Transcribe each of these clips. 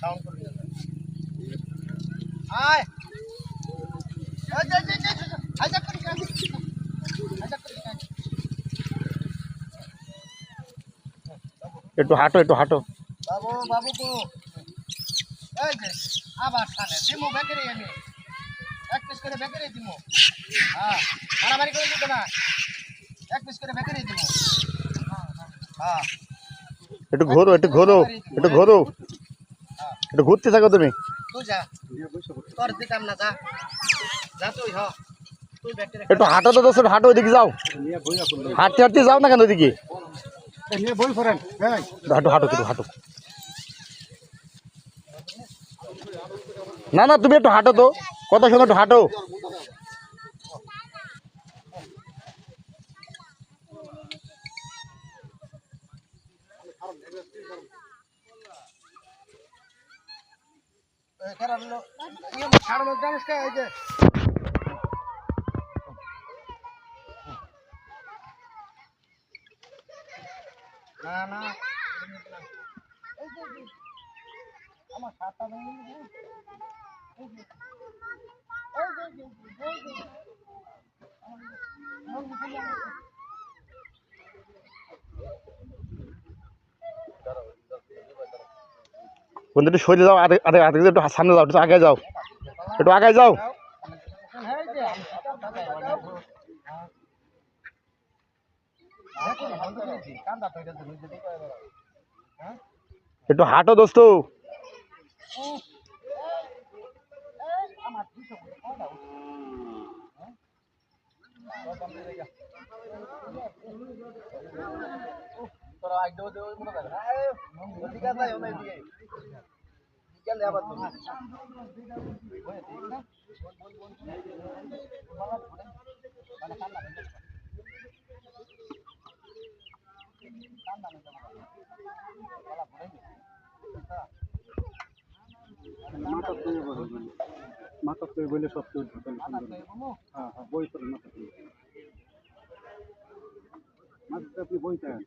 Sound করে দিও আয় আয় যা যা যা আয় যা করি কাজ আয় যা করি কাজ একটু হাঁটো বাবু বাবু কো এই যে আবার সানে দিমু বেকেরে আমি এক পিস করে বেকেরে দিমু হ্যাঁ মারামারি করে দিতে না এক পিস করে বেকেরে দিমু হ্যাঁ একটু ঘোরো একটু ঘুরতে থাকো তুমি। তুই যা তোর দিতাম না যা যা তুই হ তুই বেকেরে একটু হাঁটো তো দোস্ত, হাঁটো ওইদিকে যাও, হাঁটতে যাও না কেন ওইদিকে? বই করেন হাঁটো না তুমি একটু হাঁটো তো, কথা শোনো, একটু হাঁটো। কারণ ছাড়ানো জানিস কে এই যে না না আমার খাতা নেই বন্ধু একটু সরে যাও, একটু সামনে যাও, একটু আগে যাও, একটু হাঁটো দোস্ত। মাথা তুই বলে সব তুই হ্যাঁ বই করে মাথা আপনি বই চান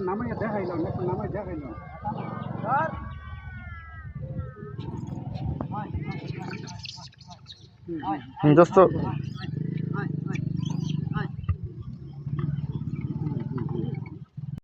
নামাই দেখাইলাম দোস্ত